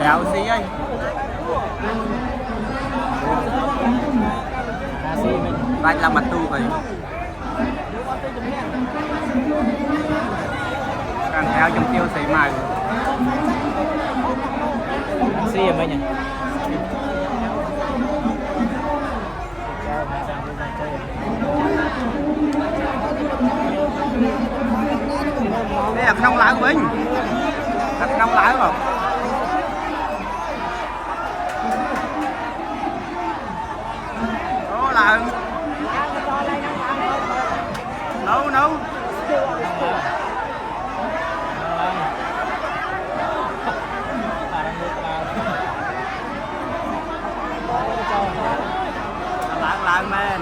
kéo xí ấy bạch là mặt tu vậy càng theo trong tiêu xí mài xí ở bên nhỉ đây là nông lái của mình thật nông lái không đó là nấu nấu lạng men